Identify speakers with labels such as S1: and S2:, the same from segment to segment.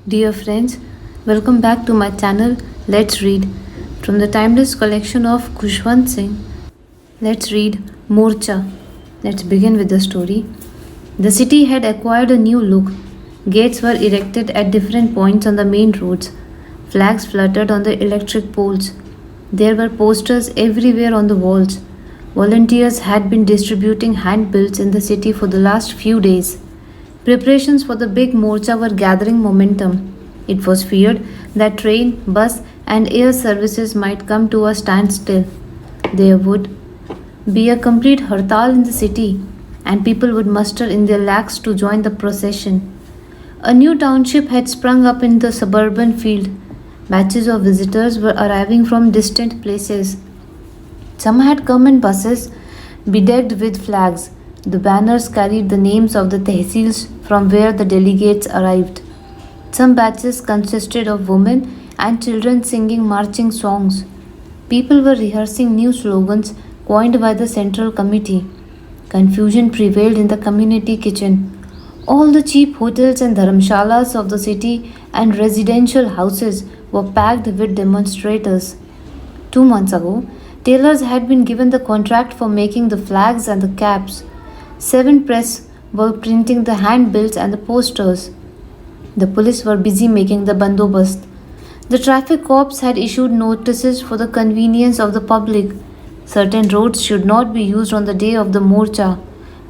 S1: Dear friends, welcome back to my channel. Let's read from the timeless collection of Khushwant Singh. Let's read Morcha. Let's begin with the story. The city had acquired a new look. Gates were erected at different points on the main roads. Flags fluttered on the electric poles. There were posters everywhere on the walls. Volunteers had been distributing handbills in the city for the last few days. Preparations for the big morcha were gathering momentum. It was feared that train, bus, and air services might come to a standstill. There would be a complete hartal in the city, and people would muster in their lakhs to join the procession. A new township had sprung up in the suburban field. Batches of visitors were arriving from distant places. Some had come in buses bedecked with flags. The banners carried the names of the tehsils from where the delegates arrived. Some batches consisted of women and children singing marching songs. People were rehearsing new slogans coined by the central committee. Confusion prevailed in the community kitchen. All the cheap hotels and dharamshalas of the city and residential houses were packed with demonstrators. 2 months ago, tailors had been given the contract for making the flags and the caps. 7 press were printing the handbills and the posters. The police were busy making the bandobast. The traffic cops had issued notices for the convenience of the public. Certain roads should not be used on the day of the morcha.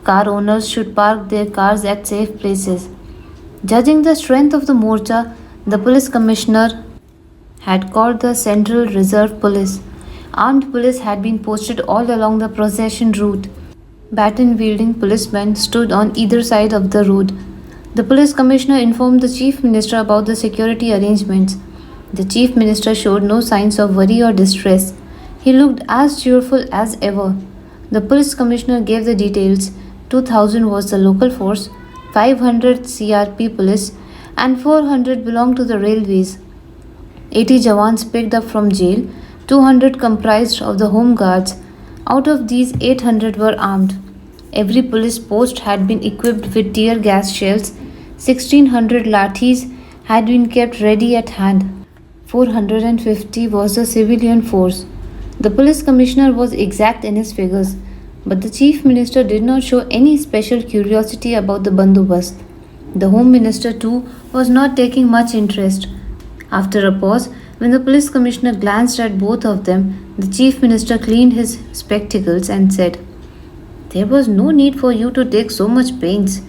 S1: Car owners should park their cars at safe places. Judging the strength of the morcha, the police commissioner had called the Central Reserve Police. Armed police had been posted all along the procession route. Baton wielding policemen stood on either side of the road. The police commissioner informed the chief minister about the security arrangements. The chief minister showed no signs of worry or distress. He looked as cheerful as ever. The police commissioner gave the details. 2,000 was the local force, 500 CRP police, and 400 belonged to the railways. 80 jawans picked up from jail, 200 comprised of the home guards. Out of these, 800 were armed. Every police post had been equipped with tear gas shells. 1,600 lathis had been kept ready at hand. 450 was the civilian force. The police commissioner was exact in his figures, but the chief minister did not show any special curiosity about the bandobast. The home minister too was not taking much interest. After a pause, when the police commissioner glanced at both of them, the chief minister cleaned his spectacles and said, "There was no need for you to take so much pains.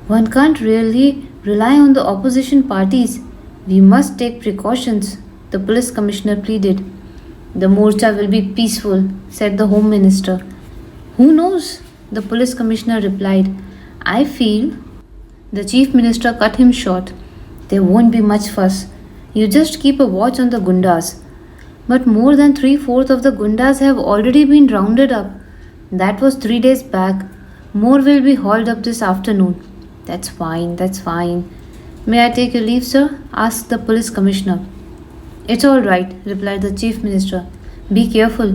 S1: One can't really rely on the opposition parties. We must take precautions," the police commissioner pleaded. "The morcha will be peaceful," said the home minister. "Who knows?" the police commissioner replied. "I feel—" The chief minister cut him short. "There won't be much fuss. You just keep a watch on the gundas." "But more than three-fourths of the gundas have already been rounded up. That was 3 days back. More will be hauled up this afternoon." That's fine. "May I take your leave, sir?" asked the police commissioner. "It's all right," replied the chief minister. "Be careful.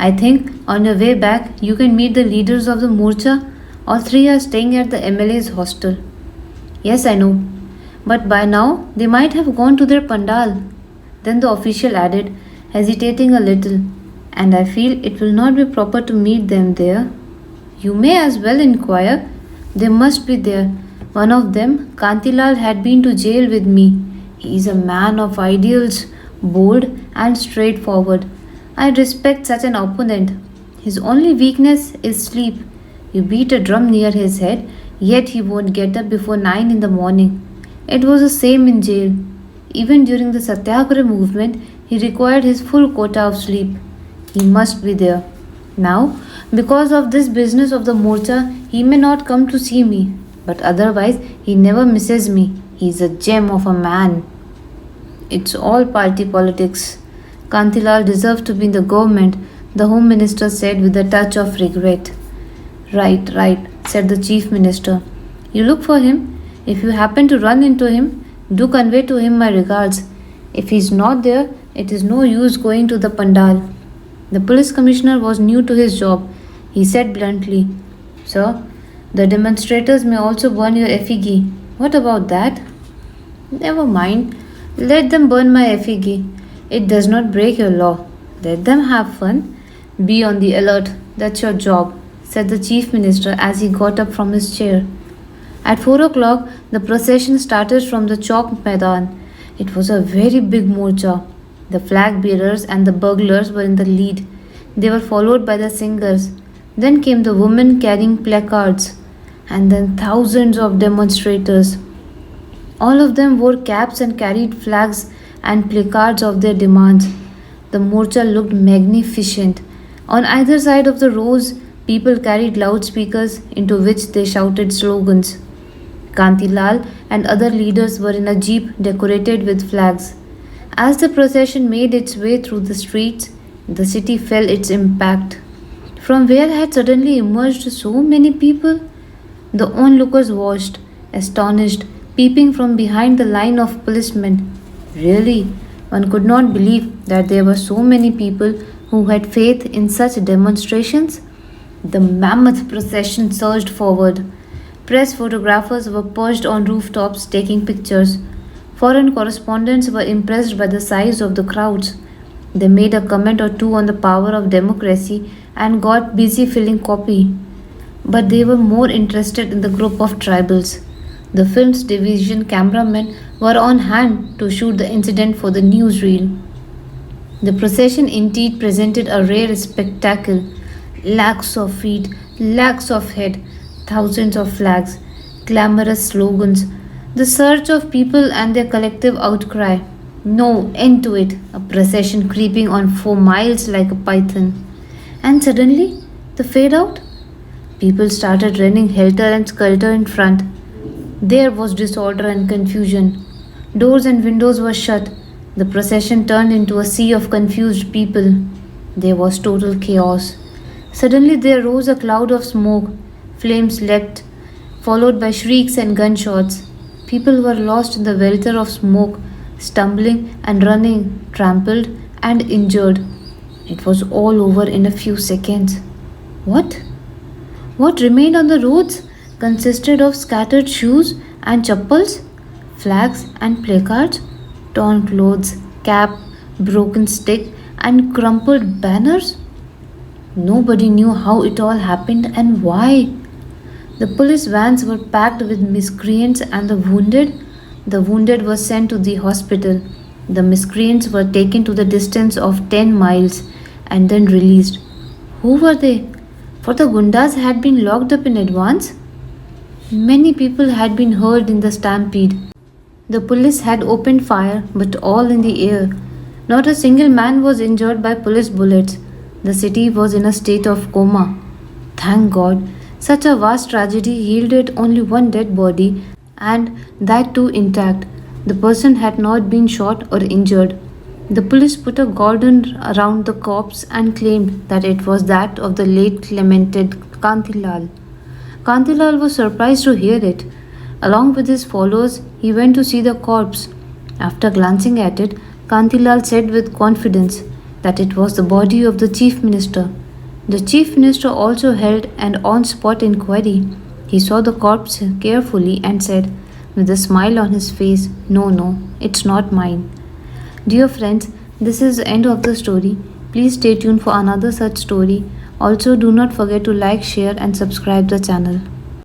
S1: I think on your way back you can meet the leaders of the morcha. All three are staying at the MLA's hostel." "Yes, I know. But by now they might have gone to their pandal." Then the official added, hesitating a little, "And I feel it will not be proper to meet them there." "You may as well inquire. They must be there. One of them, Kantilal, had been to jail with me. He is a man of ideals, bold and straightforward. I respect such an opponent. His only weakness is sleep. You beat a drum near his head, yet he won't get up before 9 in the morning. It was the same in jail. Even during the Satyagrah movement, he required his full quota of sleep. He must be there. Now, because of this business of the morcha, he may not come to see me, but otherwise he never misses me. He is a gem of a man." "It's all party politics. Kantilal deserves to be in the government," the home minister said with a touch of regret. Right, said the chief minister. "You look for him. If you happen to run into him, do convey to him my regards. If he is not there, it is no use going to the pandal." The police commissioner was new to his job. He said bluntly, "Sir, the demonstrators may also burn your effigy. What about that?" Never mind. Let them burn my effigy. It does not break your law. Let them have fun. Be on the alert. That's your job, said the chief minister as he got up from his chair. At 4 o'clock, the procession started from the Chowk Maidan. It was a very big morcha. The flag bearers and the burglars were in the lead. They were followed by the singers. Then came the women carrying placards, and then thousands of demonstrators. All of them wore caps and carried flags and placards of their demands. The morcha looked magnificent. On either side of the roads, people carried loudspeakers into which they shouted slogans. Kantilal and other leaders were in a jeep decorated with flags. As the procession made its way through the streets, the city felt its impact. From where had suddenly emerged so many people? The onlookers watched, astonished, peeping from behind the line of policemen. Really, one could not believe that there were so many people who had faith in such demonstrations. The mammoth procession surged forward. Press photographers were perched on rooftops taking pictures. Foreign correspondents were impressed by the size of the crowds. They made a comment or two on the power of democracy and got busy filling copy. But they were more interested in the group of tribals. The film's division cameramen were on hand to shoot the incident for the newsreel. The procession indeed presented a rare spectacle. Lakhs of feet, lakhs of head, thousands of flags, clamorous slogans, the surge of people and their collective outcry. No end to it, a procession creeping on 4 miles like a python. And suddenly, the fade out. People started running helter and skelter in front. There was disorder and confusion. Doors and windows were shut. The procession turned into a sea of confused people. There was total chaos. Suddenly there rose a cloud of smoke. Flames leapt, followed by shrieks and gunshots. People were lost in the welter of smoke, stumbling and running, trampled and injured. It was all over in a few seconds. What? What remained on the roads consisted of scattered shoes and chappals, flags and placards, torn clothes, cap, broken stick, and crumpled banners. Nobody knew how it all happened and why. The police vans were packed with miscreants and the wounded. The wounded were sent to the hospital. The miscreants were taken to the distance of 10 miles and then released. Who were they? For the Gundas had been locked up in advance. Many people had been hurt in the stampede. The police had opened fire, but all in the air. Not a single man was injured by police bullets. The city was in a state of coma. Thank God, such a vast tragedy yielded only one dead body, and that too intact. The person had not been shot or injured. The police put a cordon around the corpse and claimed that it was that of the late lamented Kantilal. Kantilal was surprised to hear it. Along with his followers, he went to see the corpse. After glancing at it, Kantilal said with confidence that it was the body of the chief minister. The chief minister also held an on spot inquiry. He saw the corpse carefully and said, with a smile on his face, "No, no, it's not mine." Dear friends, this is the end of the story. Please stay tuned for another such story. Also, do not forget to like, share, and subscribe the channel.